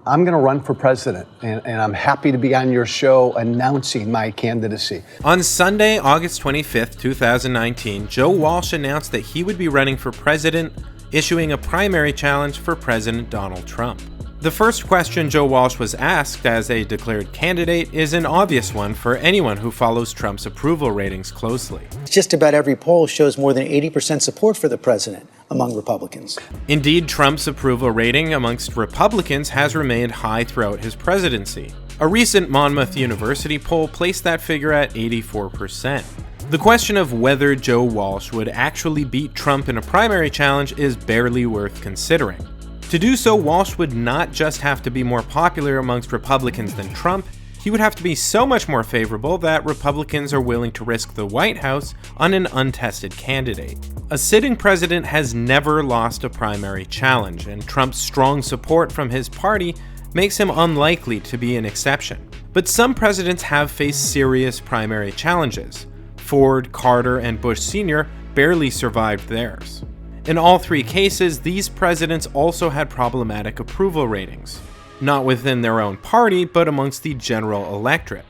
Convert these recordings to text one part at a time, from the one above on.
I'm going to run for president, and I'm happy to be on your show announcing my candidacy. On Sunday, August 25th, 2019, Joe Walsh announced that he would be running for president, issuing a primary challenge for President Donald Trump. The first question Joe Walsh was asked as a declared candidate is an obvious one for anyone who follows Trump's approval ratings closely. Just about every poll shows more than 80% support for the president among Republicans. Indeed, Trump's approval rating amongst Republicans has remained high throughout his presidency. A recent Monmouth University poll placed that figure at 84%. The question of whether Joe Walsh would actually beat Trump in a primary challenge is barely worth considering. To do so, Walsh would not just have to be more popular amongst Republicans than Trump, he would have to be so much more favorable that Republicans are willing to risk the White House on an untested candidate. A sitting president has never lost a primary challenge, and Trump's strong support from his party makes him unlikely to be an exception. But some presidents have faced serious primary challenges. Ford, Carter, and Bush Sr. barely survived theirs. In all three cases, these presidents also had problematic approval ratings, not within their own party, but amongst the general electorate.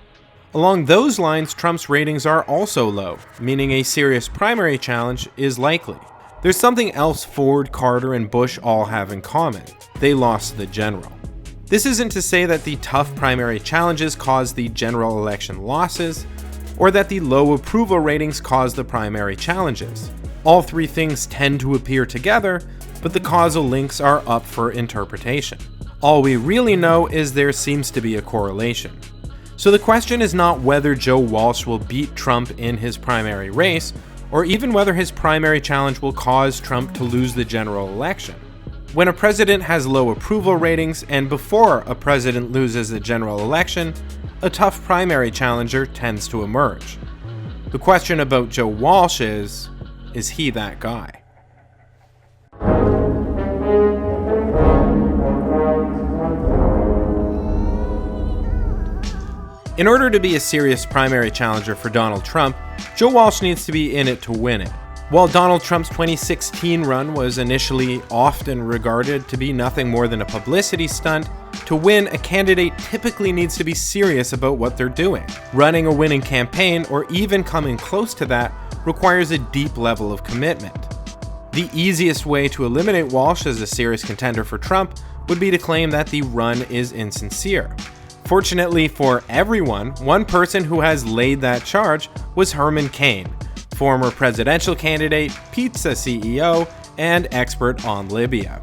Along those lines, Trump's ratings are also low, meaning a serious primary challenge is likely. There's something else Ford, Carter, and Bush all have in common. They lost the general. This isn't to say that the tough primary challenges caused the general election losses, or that the low approval ratings caused the primary challenges. All three things tend to appear together, but the causal links are up for interpretation. All we really know is there seems to be a correlation. So the question is not whether Joe Walsh will beat Trump in his primary race, or even whether his primary challenge will cause Trump to lose the general election. When a president has low approval ratings, and before a president loses the general election, a tough primary challenger tends to emerge. The question about Joe Walsh is he that guy? In order to be a serious primary challenger for Donald Trump, Joe Walsh needs to be in it to win it. While Donald Trump's 2016 run was initially often regarded to be nothing more than a publicity stunt, to win, a candidate typically needs to be serious about what they're doing. Running a winning campaign, or even coming close to that, requires a deep level of commitment. The easiest way to eliminate Walsh as a serious contender for Trump would be to claim that the run is insincere. Fortunately for everyone, one person who has laid that charge was Herman Cain, former presidential candidate, pizza CEO, and expert on Libya.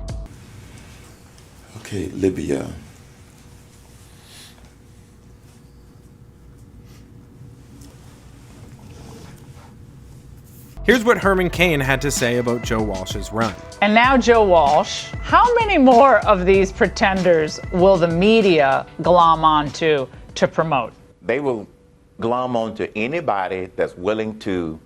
Okay, Libya. Here's what Herman Cain had to say about Joe Walsh's run. And now Joe Walsh, how many more of these pretenders will the media glom onto to promote? They will glom onto anybody that's willing to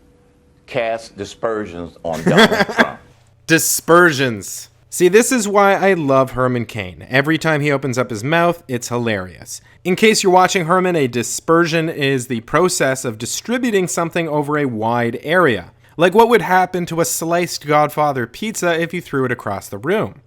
cast dispersions on Donald Trump. Dispersions. See, this is why I love Herman Cain. Every time he opens up his mouth, it's hilarious. In case you're watching Herman, a dispersion is the process of distributing something over a wide area. Like what would happen to a sliced Godfather pizza if you threw it across the room.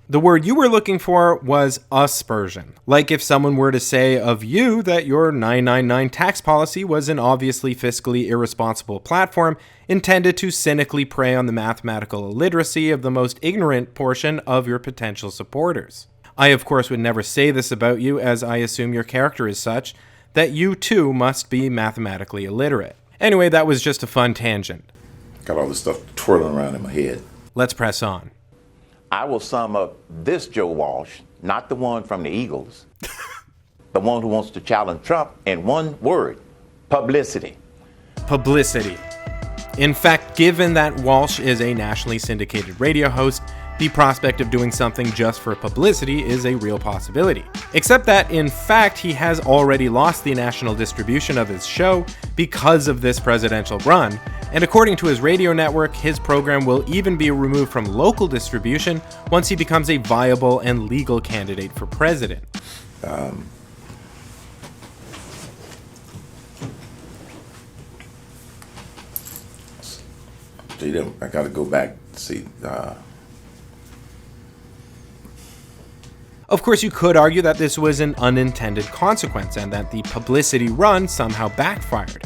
The word you were looking for was aspersion. Like if someone were to say of you that your 999 tax policy was an obviously fiscally irresponsible platform intended to cynically prey on the mathematical illiteracy of the most ignorant portion of your potential supporters. I, of course, would never say this about you, as I assume your character is such that you too must be mathematically illiterate. Anyway, that was just a fun tangent. Got all this stuff twirling around in my head. Let's press on. I will sum up this Joe Walsh, not the one from the Eagles, the one who wants to challenge Trump, in one word: publicity. Publicity. In fact, given that Walsh is a nationally syndicated radio host, the prospect of doing something just for publicity is a real possibility. Except that, in fact, he has already lost the national distribution of his show because of this presidential run, and according to his radio network, his program will even be removed from local distribution once he becomes a viable and legal candidate for president. I got to go back to see. Of course, you could argue that this was an unintended consequence and that the publicity run somehow backfired.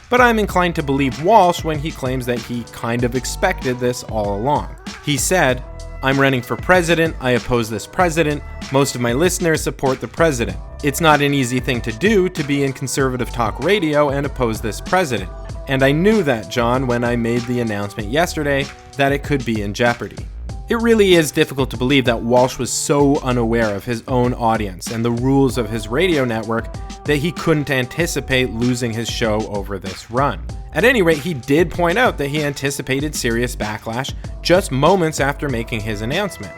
But I'm inclined to believe Walsh when he claims that he kind of expected this all along. He said, "I'm running for president, I oppose this president, most of my listeners support the president. It's not an easy thing to do to be in conservative talk radio and oppose this president. And I knew that, John, when I made the announcement yesterday that it could be in jeopardy." It really is difficult to believe that Walsh was so unaware of his own audience and the rules of his radio network that he couldn't anticipate losing his show over this run. At any rate, he did point out that he anticipated serious backlash just moments after making his announcement.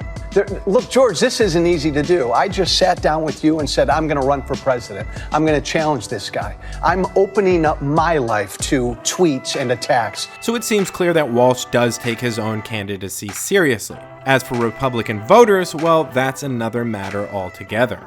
Look, George, this isn't easy to do. I just sat down with you and said, I'm going to run for president. I'm going to challenge this guy. I'm opening up my life to tweets and attacks. So it seems clear that Walsh does take his own candidacy seriously. As for Republican voters, well, that's another matter altogether.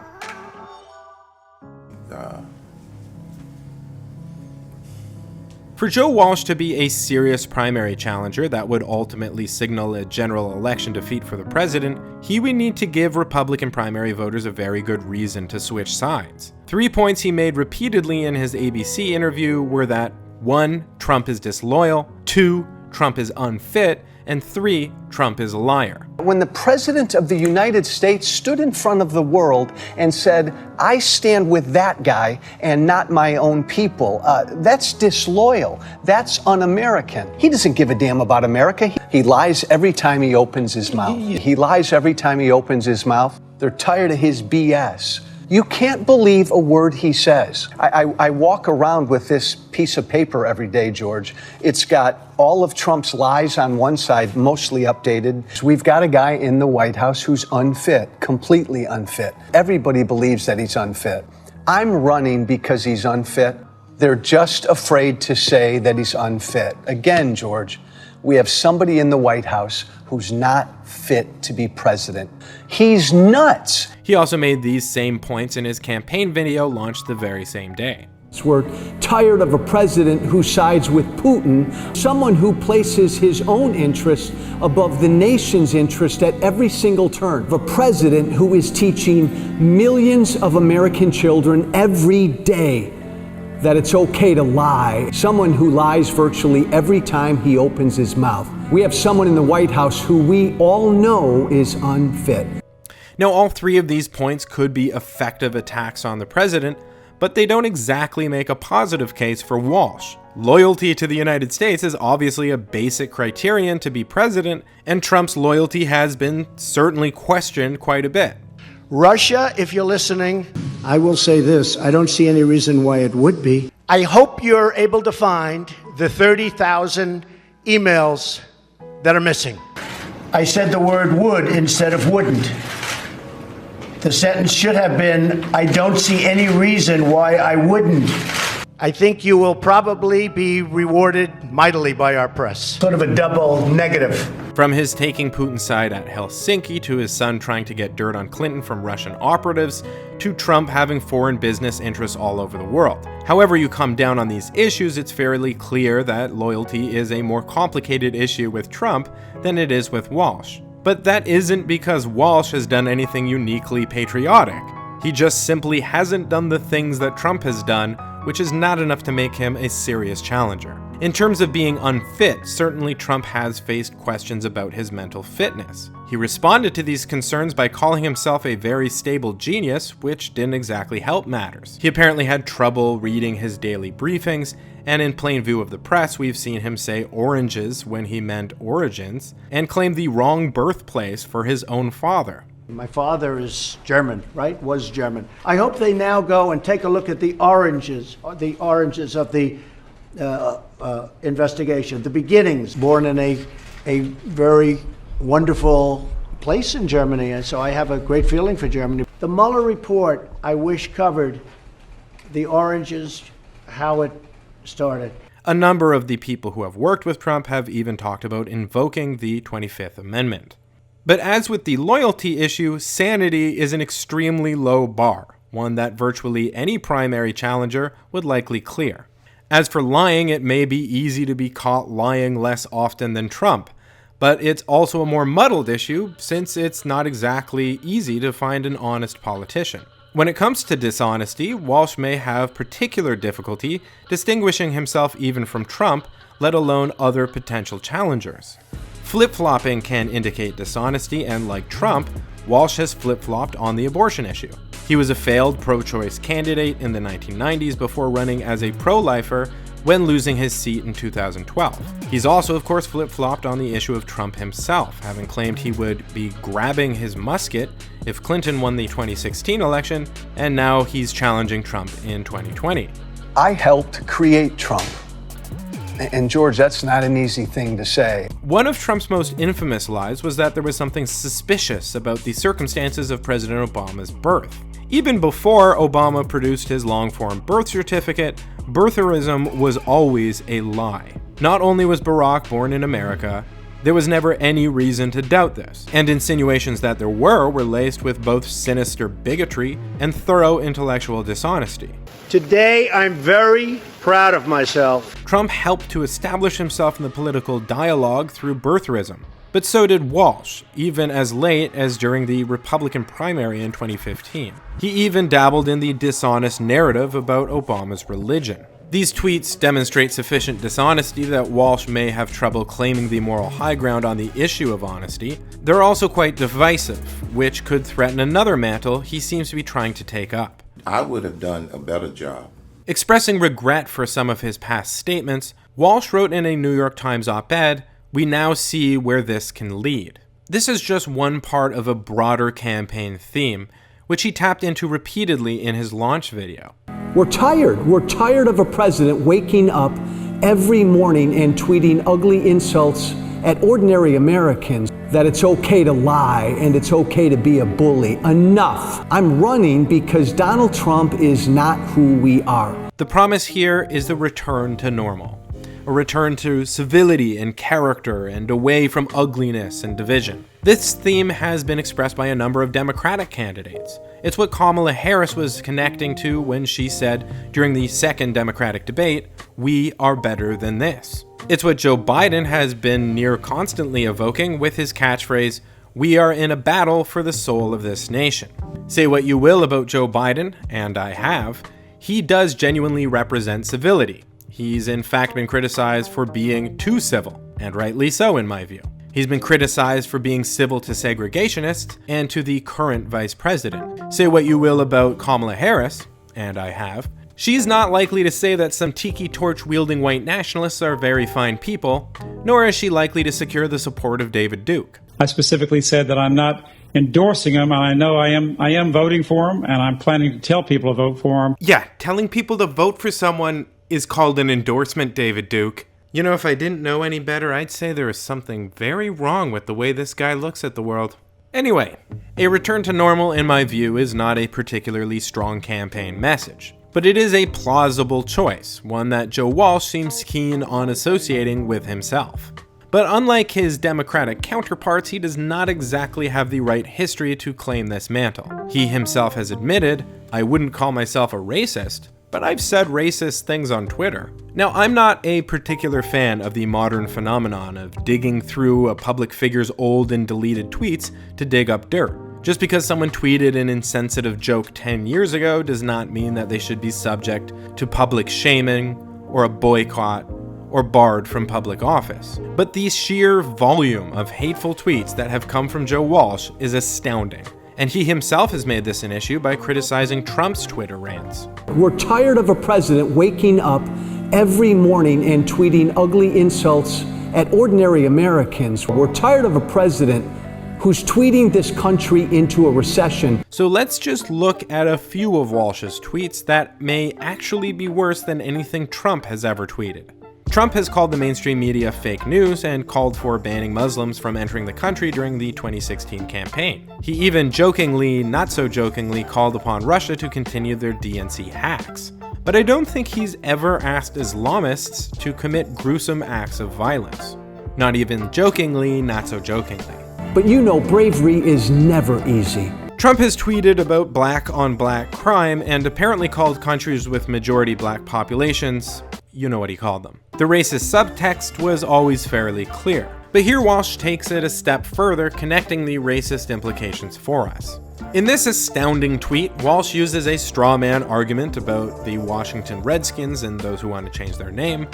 For Joe Walsh to be a serious primary challenger that would ultimately signal a general election defeat for the president, he would need to give Republican primary voters a very good reason to switch sides. 3 points he made repeatedly in his ABC interview were that 1. Trump is disloyal, 2. Trump is unfit, and 3. Trump is a liar. When the President of the United States stood in front of the world and said, I stand with that guy and not my own people, that's disloyal. That's un-American. He doesn't give a damn about America. He lies every time he opens his mouth. He lies every time he opens his mouth. They're tired of his BS. You can't believe a word he says. I walk around with this piece of paper every day, George. It's got all of Trump's lies on one side, mostly updated. We've got a guy in the White House who's unfit, completely unfit. Everybody believes that he's unfit. I'm running because he's unfit. They're just afraid to say that he's unfit. Again, George, we have somebody in the White House who's not fit to be president. He's nuts. He also made these same points in his campaign video launched the very same day. We're tired of a president who sides with Putin, someone who places his own interest above the nation's interest at every single turn. A president who is teaching millions of American children every day that it's okay to lie. Someone who lies virtually every time he opens his mouth. We have someone in the White House who we all know is unfit. Now, all 3 of these points could be effective attacks on the president, but they don't exactly make a positive case for Walsh. Loyalty to the United States is obviously a basic criterion to be president, and Trump's loyalty has been certainly questioned quite a bit. Russia, if you're listening, I will say this, I don't see any reason why it would be. I hope you're able to find the 30,000 emails that are missing. I said the word would instead of wouldn't. The sentence should have been, I don't see any reason why I wouldn't. I think you will probably be rewarded mightily by our press. Sort of a double negative. From his taking Putin's side at Helsinki, to his son trying to get dirt on Clinton from Russian operatives, to Trump having foreign business interests all over the world. However you come down on these issues, it's fairly clear that loyalty is a more complicated issue with Trump than it is with Walsh. But that isn't because Walsh has done anything uniquely patriotic. He just simply hasn't done the things that Trump has done, which is not enough to make him a serious challenger. In terms of being unfit, certainly Trump has faced questions about his mental fitness. He responded to these concerns by calling himself a very stable genius, which didn't exactly help matters. He apparently had trouble reading his daily briefings, and in plain view of the press, we've seen him say oranges when he meant origins, and claim the wrong birthplace for his own father. My father is German, right? Was German. I hope they now go and take a look at the oranges of the investigation, the beginnings. Born in a very wonderful place in Germany, and so I have a great feeling for Germany. The Mueller report, I wish, covered the oranges, how it started. A number of the people who have worked with Trump have even talked about invoking the 25th Amendment. But as with the loyalty issue, sanity is an extremely low bar, one that virtually any primary challenger would likely clear. As for lying, it may be easy to be caught lying less often than Trump, But it's also a more muddled issue since it's not exactly easy to find an honest politician. When it comes to dishonesty, Walsh may have particular difficulty distinguishing himself even from Trump, let alone other potential challengers. Flip-flopping can indicate dishonesty, and like Trump, Walsh has flip-flopped on the abortion issue. He was a failed pro-choice candidate in the 1990s before running as a pro-lifer when losing his seat in 2012. He's also, of course, flip-flopped on the issue of Trump himself, having claimed he would be grabbing his musket if Clinton won the 2016 election, and now he's challenging Trump in 2020. I helped create Trump. And George, that's not an easy thing to say. One of Trump's most infamous lies was that there was something suspicious about the circumstances of President Obama's birth. Even before Obama produced his long-form birth certificate, birtherism was always a lie. Not only was Barack born in America, there was never any reason to doubt this, and insinuations that there were laced with both sinister bigotry and thorough intellectual dishonesty. Today, I'm very proud of myself. Trump helped to establish himself in the political dialogue through birtherism, but so did Walsh, even as late as during the Republican primary in 2015. He even dabbled in the dishonest narrative about Obama's religion. These tweets demonstrate sufficient dishonesty that Walsh may have trouble claiming the moral high ground on the issue of honesty. They're also quite divisive, which could threaten another mantle he seems to be trying to take up. I would have done a better job. Expressing regret for some of his past statements, Walsh wrote in a New York Times op-ed, "We now see where this can lead." This is just one part of a broader campaign theme, which he tapped into repeatedly in his launch video. We're tired. We're tired of a president waking up every morning and tweeting ugly insults at ordinary Americans, that it's okay to lie and it's okay to be a bully. Enough. I'm running because Donald Trump is not who we are. The promise here is the return to normal. A return to civility and character and away from ugliness and division. This theme has been expressed by a number of Democratic candidates. It's what Kamala Harris was connecting to when she said during the second Democratic debate, "We are better than this." It's what Joe Biden has been near constantly evoking with his catchphrase, "We are in a battle for the soul of this nation." Say what you will about Joe Biden, and I have, he does genuinely represent civility. He's in fact been criticized for being too civil, and rightly so in my view. He's been criticized for being civil to segregationists and to the current vice president. Say what you will about Kamala Harris, and I have, she's not likely to say that some tiki torch-wielding white nationalists are very fine people, nor is she likely to secure the support of David Duke. I specifically said that I'm not endorsing him, and I know I am voting for him, and I'm planning to tell people to vote for him. Yeah, telling people to vote for someone is called an endorsement, David Duke. You know, if I didn't know any better, I'd say there is something very wrong with the way this guy looks at the world. Anyway, a return to normal, in my view, is not a particularly strong campaign message. But it is a plausible choice, one that Joe Walsh seems keen on associating with himself. But unlike his Democratic counterparts, he does not exactly have the right history to claim this mantle. He himself has admitted, "I wouldn't call myself a racist, but I've said racist things on Twitter." Now, I'm not a particular fan of the modern phenomenon of digging through a public figure's old and deleted tweets to dig up dirt. Just because someone tweeted an insensitive joke 10 years ago does not mean that they should be subject to public shaming or a boycott or barred from public office. But the sheer volume of hateful tweets that have come from Joe Walsh is astounding. And he himself has made this an issue by criticizing Trump's Twitter rants. We're tired of a president waking up every morning and tweeting ugly insults at ordinary Americans. We're tired of a president who's tweeting this country into a recession. So let's just look at a few of Walsh's tweets that may actually be worse than anything Trump has ever tweeted. Trump has called the mainstream media fake news and called for banning Muslims from entering the country during the 2016 campaign. He even jokingly, not so jokingly, called upon Russia to continue their DNC hacks. But I don't think he's ever asked Islamists to commit gruesome acts of violence. Not even jokingly, not so jokingly. But you know, bravery is never easy. Trump has tweeted about black-on-black crime and apparently called countries with majority black populations, you know what he called them. The racist subtext was always fairly clear. But here Walsh takes it a step further, connecting the racist implications for us. In this astounding tweet, Walsh uses a straw man argument about the Washington Redskins and those who want to change their name,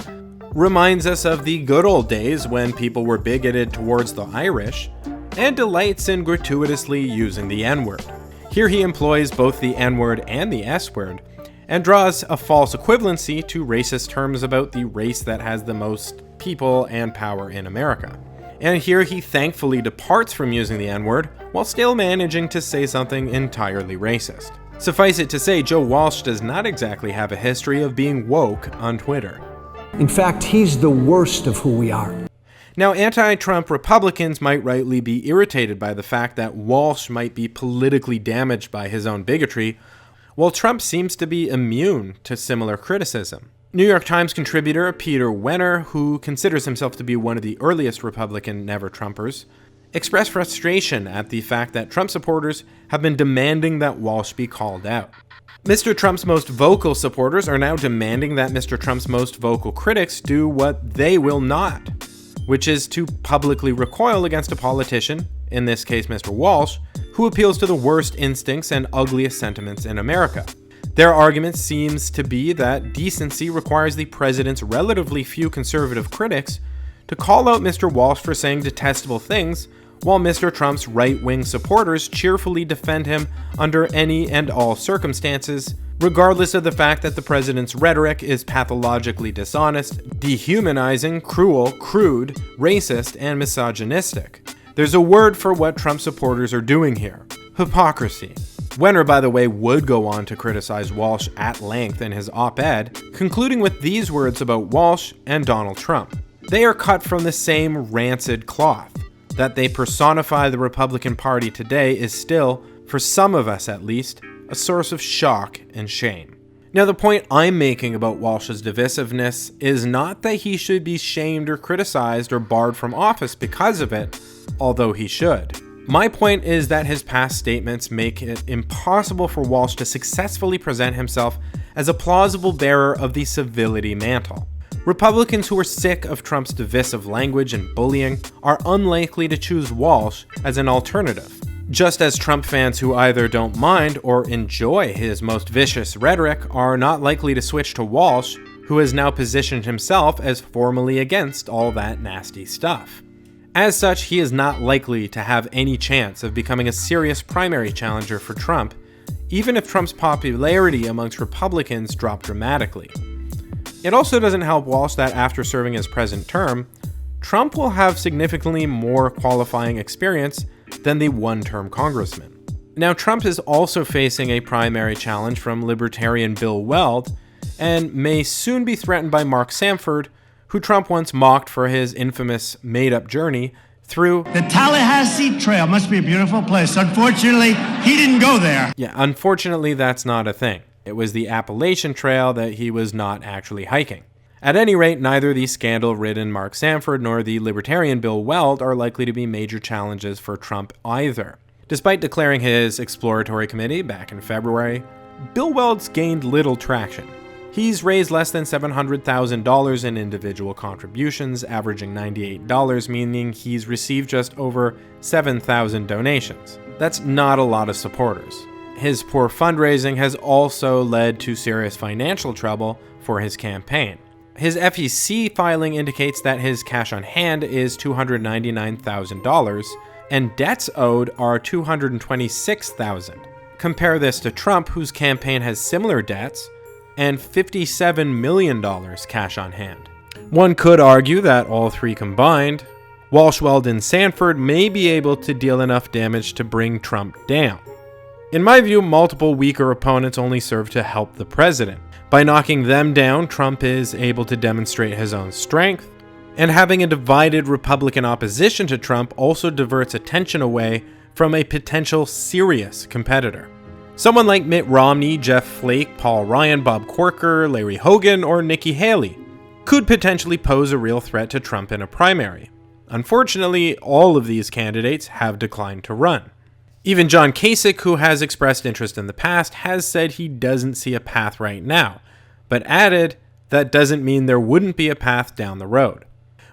reminds us of the good old days when people were bigoted towards the Irish, and delights in gratuitously using the N-word. Here he employs both the N-word and the S-word, and draws a false equivalency to racist terms about the race that has the most people and power in America. And here he thankfully departs from using the N-word, while still managing to say something entirely racist. Suffice it to say, Joe Walsh does not exactly have a history of being woke on Twitter. In fact, he's the worst of who we are. Now, anti-Trump Republicans might rightly be irritated by the fact that Walsh might be politically damaged by his own bigotry, while Trump seems to be immune to similar criticism. New York Times contributor Peter Wenner, who considers himself to be one of the earliest Republican never-Trumpers, expressed frustration at the fact that Trump supporters have been demanding that Walsh be called out. Mr. Trump's most vocal supporters are now demanding that Mr. Trump's most vocal critics do what they will not, which is to publicly recoil against a politician, in this case Mr. Walsh, who appeals to the worst instincts and ugliest sentiments in America. Their argument seems to be that decency requires the president's relatively few conservative critics to call out Mr. Walsh for saying detestable things, while Mr. Trump's right-wing supporters cheerfully defend him under any and all circumstances, regardless of the fact that the president's rhetoric is pathologically dishonest, dehumanizing, cruel, crude, racist, and misogynistic. There's a word for what Trump supporters are doing here: hypocrisy. Wenner, by the way, would go on to criticize Walsh at length in his op-ed, concluding with these words about Walsh and Donald Trump. They are cut from the same rancid cloth. That they personify the Republican Party today is still, for some of us at least, a source of shock and shame. Now, the point I'm making about Walsh's divisiveness is not that he should be shamed or criticized or barred from office because of it, although he should. My point is that his past statements make it impossible for Walsh to successfully present himself as a plausible bearer of the civility mantle. Republicans who are sick of Trump's divisive language and bullying are unlikely to choose Walsh as an alternative, just as Trump fans who either don't mind or enjoy his most vicious rhetoric are not likely to switch to Walsh, who has now positioned himself as formally against all that nasty stuff. As such, he is not likely to have any chance of becoming a serious primary challenger for Trump, even if Trump's popularity amongst Republicans dropped dramatically. It also doesn't help Walsh that after serving his present term, Trump will have significantly more qualifying experience than the one-term congressman. Now, Trump is also facing a primary challenge from Libertarian Bill Weld, and may soon be threatened by Mark Sanford, who Trump once mocked for his infamous made-up journey through The Tallahassee Trail must be a beautiful place. Unfortunately, he didn't go there. Yeah, unfortunately, that's not a thing. It was the Appalachian Trail that he was not actually hiking. At any rate, neither the scandal-ridden Mark Sanford nor the Libertarian Bill Weld are likely to be major challenges for Trump either. Despite declaring his exploratory committee back in February, Bill Weld's gained little traction. He's raised less than $700,000 in individual contributions, averaging $98, meaning he's received just over 7,000 donations. That's not a lot of supporters. His poor fundraising has also led to serious financial trouble for his campaign. His FEC filing indicates that his cash on hand is $299,000, and debts owed are $226,000. Compare this to Trump, whose campaign has similar debts, and $57 million cash on hand. One could argue that all three combined, Walsh, Weld, and Sanford may be able to deal enough damage to bring Trump down. In my view, multiple weaker opponents only serve to help the president. By knocking them down, Trump is able to demonstrate his own strength, and having a divided Republican opposition to Trump also diverts attention away from a potential serious competitor. Someone like Mitt Romney, Jeff Flake, Paul Ryan, Bob Corker, Larry Hogan, or Nikki Haley could potentially pose a real threat to Trump in a primary. Unfortunately, all of these candidates have declined to run. Even John Kasich, who has expressed interest in the past, has said he doesn't see a path right now, but added that doesn't mean there wouldn't be a path down the road.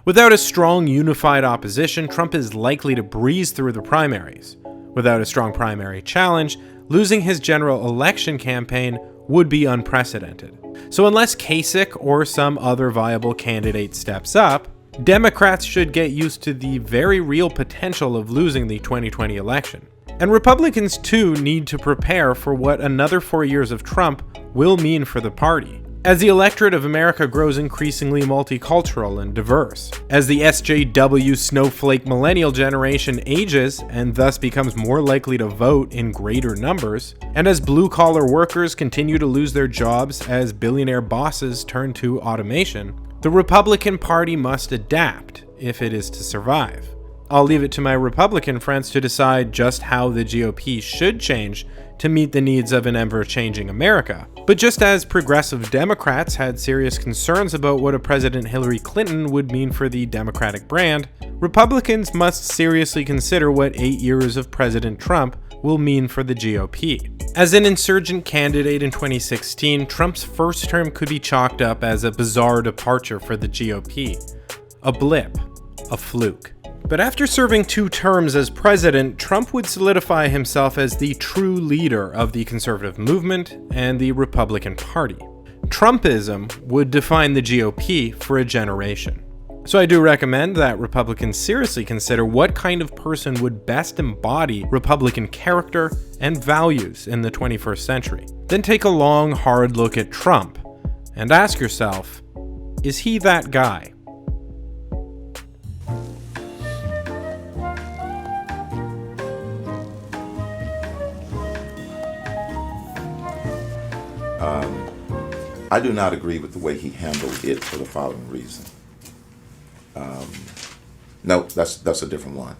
Without a strong, unified opposition, Trump is likely to breeze through the primaries. Without a strong primary challenge, losing his general election campaign would be unprecedented. So unless Kasich or some other viable candidate steps up, Democrats should get used to the very real potential of losing the 2020 election. And Republicans too need to prepare for what another 4 years of Trump will mean for the party. As the electorate of America grows increasingly multicultural and diverse, as the SJW snowflake millennial generation ages and thus becomes more likely to vote in greater numbers, and as blue-collar workers continue to lose their jobs as billionaire bosses turn to automation, the Republican Party must adapt if it is to survive. I'll leave it to my Republican friends to decide just how the GOP should change to meet the needs of an ever-changing America. But just as progressive Democrats had serious concerns about what a President Hillary Clinton would mean for the Democratic brand, Republicans must seriously consider what 8 years of President Trump will mean for the GOP. As an insurgent candidate in 2016, Trump's first term could be chalked up as a bizarre departure for the GOP. A blip. A fluke. But after serving 2 terms as president, Trump would solidify himself as the true leader of the conservative movement and the Republican Party. Trumpism would define the GOP for a generation. So I do recommend that Republicans seriously consider what kind of person would best embody Republican character and values in the 21st century. Then take a long, hard look at Trump and ask yourself, is he that guy? I do not agree with the way he handled it for the following reason. No, that's a different one.